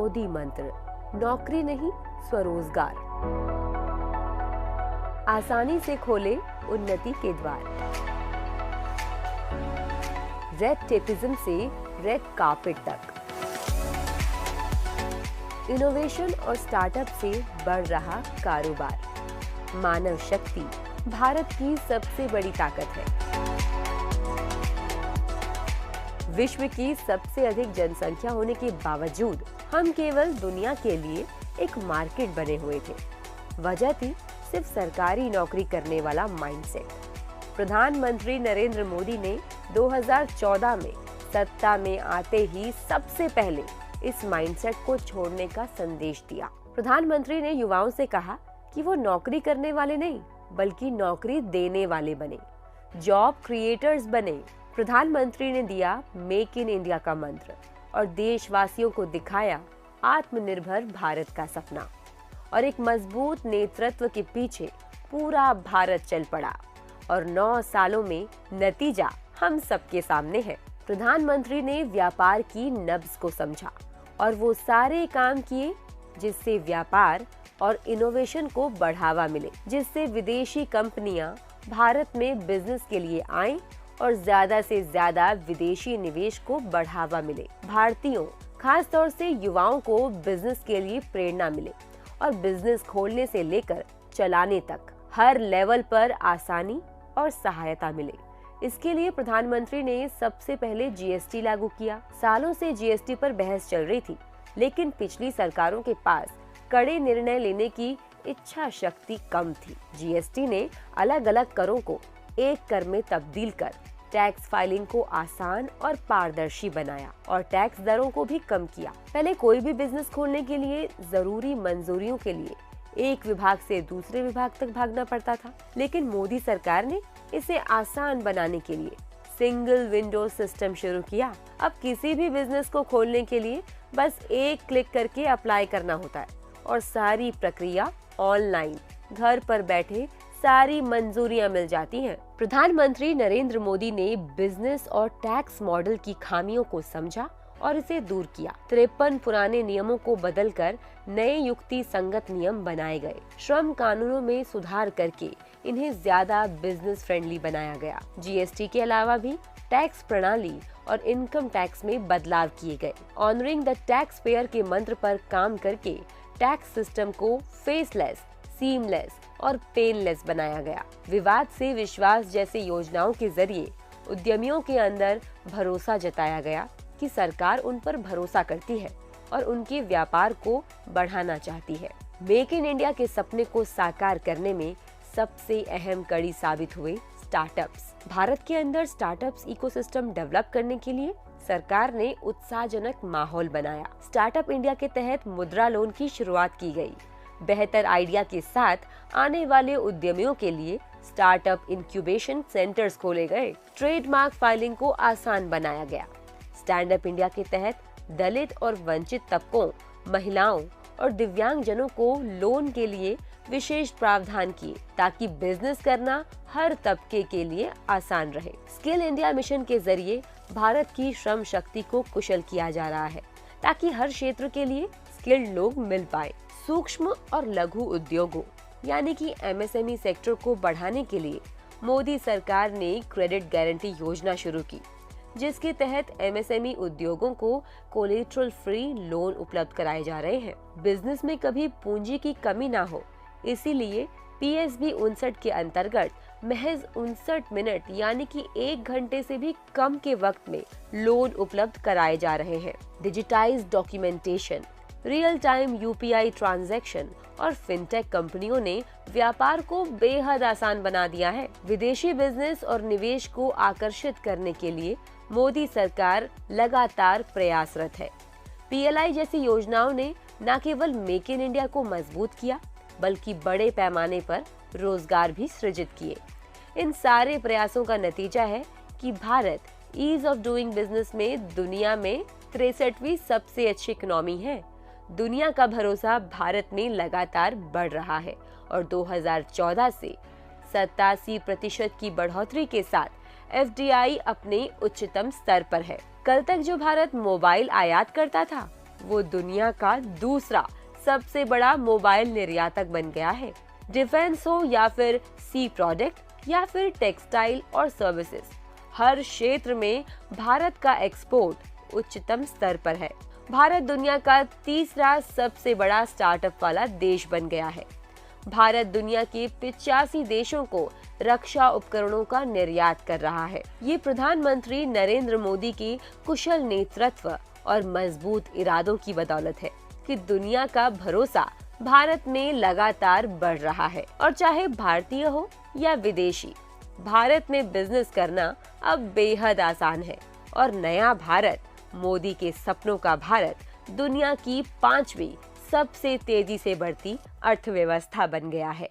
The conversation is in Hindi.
मोदी मंत्र, नौकरी नहीं स्वरोजगार। आसानी से खोले उन्नति के द्वार। रेड टेपिज्म से रेड कार्पेट तक, इनोवेशन और स्टार्टअप से बढ़ रहा कारोबार। मानव शक्ति भारत की सबसे बड़ी ताकत है। विश्व की सबसे अधिक जनसंख्या होने के बावजूद हम केवल दुनिया के लिए एक मार्केट बने हुए थे। वजह थी सिर्फ सरकारी नौकरी करने वाला माइंडसेट। प्रधानमंत्री नरेंद्र मोदी ने 2014 में सत्ता में आते ही सबसे पहले इस माइंडसेट को छोड़ने का संदेश दिया। प्रधानमंत्री ने युवाओं से कहा कि वो नौकरी करने वाले नहीं बल्कि नौकरी देने वाले बने, जॉब क्रिएटर्स बने। प्रधानमंत्री ने दिया मेक इन इंडिया का मंत्र और देशवासियों को दिखाया आत्मनिर्भर भारत का सपना। और एक मजबूत नेतृत्व के पीछे पूरा भारत चल पड़ा और 9 सालों में नतीजा हम सबके सामने है। प्रधानमंत्री ने व्यापार की नब्ज को समझा और वो सारे काम किए जिससे व्यापार और इनोवेशन को बढ़ावा मिले, जिससे विदेशी कंपनियां भारत में बिजनेस के लिए आएं और ज्यादा से ज्यादा विदेशी निवेश को बढ़ावा मिले। भारतीयों खास तौर से युवाओं को बिजनेस के लिए प्रेरणा मिले और बिजनेस खोलने से लेकर चलाने तक हर लेवल पर आसानी और सहायता मिले। इसके लिए प्रधानमंत्री ने सबसे पहले जीएसटी लागू किया। सालों से जीएसटी पर बहस चल रही थी, लेकिन पिछली सरकारों के पास कड़े निर्णय लेने की इच्छा शक्ति कम थी। जीएसटी ने अलग अलग करों को एक कर में तब्दील कर टैक्स फाइलिंग को आसान और पारदर्शी बनाया और टैक्स दरों को भी कम किया। पहले कोई भी बिजनेस खोलने के लिए जरूरी मंजूरियों के लिए एक विभाग से दूसरे विभाग तक भागना पड़ता था, लेकिन मोदी सरकार ने इसे आसान बनाने के लिए सिंगल विंडो सिस्टम शुरू किया। अब किसी भी बिजनेस को खोलने के लिए बस एक क्लिक करके अप्लाई करना होता है और सारी प्रक्रिया ऑनलाइन, घर पर बैठे सारी मंजूरियां मिल जाती हैं। प्रधानमंत्री नरेंद्र मोदी ने बिजनेस और टैक्स मॉडल की खामियों को समझा और इसे दूर किया। 53 पुराने नियमों को बदलकर नए युक्ति संगत नियम बनाए गए। श्रम कानूनों में सुधार करके इन्हें ज्यादा बिजनेस फ्रेंडली बनाया गया। जीएसटी के अलावा भी टैक्स प्रणाली और इनकम टैक्स में बदलाव किए गए। ऑनरिंग द टैक्स पेयर के मंत्र पर काम करके टैक्स सिस्टम को फेसलेस, सीमलेस और पेनलेस बनाया गया। विवाद से विश्वास जैसे योजनाओं के जरिए उद्यमियों के अंदर भरोसा जताया गया कि सरकार उन पर भरोसा करती है और उनके व्यापार को बढ़ाना चाहती है। मेक इन इंडिया के सपने को साकार करने में सबसे अहम कड़ी साबित हुए स्टार्टअप्स। भारत के अंदर स्टार्टअप्स इकोसिस्टम डेवलप करने के लिए सरकार ने उत्साहजनक माहौल बनाया। स्टार्टअप इंडिया के तहत मुद्रा लोन की शुरुआत की गई। बेहतर आइडिया के साथ आने वाले उद्यमियों के लिए स्टार्टअप इंक्यूबेशन सेंटर्स खोले गए। ट्रेडमार्क फाइलिंग को आसान बनाया गया। स्टैंड अप इंडिया के तहत दलित और वंचित तबकों, महिलाओं और दिव्यांगजनों को लोन के लिए विशेष प्रावधान किए ताकि बिजनेस करना हर तबके के लिए आसान रहे। स्किल इंडिया मिशन के जरिए भारत की श्रम शक्ति को कुशल किया जा रहा है ताकि हर क्षेत्र के लिए स्किल्ड लोग मिल पाए। सूक्ष्म और लघु उद्योगों यानी कि एमएसएमई सेक्टर को बढ़ाने के लिए मोदी सरकार ने क्रेडिट गारंटी योजना शुरू की, जिसके तहत एमएसएमई उद्योगों को कोलेटरल फ्री लोन उपलब्ध कराए जा रहे हैं। बिजनेस में कभी पूंजी की कमी ना हो, इसीलिए पीएसबी 59 के अंतर्गत महज 59 मिनट यानी कि 1 घंटे से भी कम के वक्त में लोन उपलब्ध कराए जा रहे हैं। Digitised documentation, real time UPI transaction और फिनटेक कंपनियों ने व्यापार को बेहद आसान बना दिया है। विदेशी बिजनेस और निवेश को आकर्षित करने के लिए मोदी सरकार लगातार प्रयासरत है। पीएलआई जैसी योजनाओं ने न केवल मेक इन इंडिया को मजबूत किया बल्कि बड़े पैमाने पर रोजगार भी सृजित किए। इन सारे प्रयासों का नतीजा है कि Bharat ease of doing business में दुनिया में 63वीं सबसे अच्छी इकोनॉमी है। दुनिया का भरोसा भारत में लगातार बढ़ रहा है और 2014 से 87% की बढ़ोतरी के साथ एफडीआई अपने उच्चतम स्तर पर है। कल तक जो भारत मोबाइल आयात करता था वो दुनिया का दूसरा सबसे बड़ा मोबाइल निर्यातक बन गया है। डिफेंस हो या फिर सी प्रोडक्ट या फिर टेक्सटाइल और सर्विसेज, हर क्षेत्र में भारत का एक्सपोर्ट उच्चतम स्तर पर है। भारत दुनिया का तीसरा सबसे बड़ा स्टार्टअप वाला देश बन गया है। भारत दुनिया के 85 देशों को रक्षा उपकरणों का निर्यात कर रहा है। ये प्रधानमंत्री नरेंद्र मोदी के कुशल नेतृत्व और मजबूत इरादों की बदौलत है कि दुनिया का भरोसा भारत में लगातार बढ़ रहा है। और चाहे भारतीय हो या विदेशी, भारत में बिजनेस करना अब बेहद आसान है। और नया भारत, मोदी के सपनों का भारत, दुनिया की 5वीं सबसे तेजी से बढ़ती अर्थव्यवस्था बन गया है।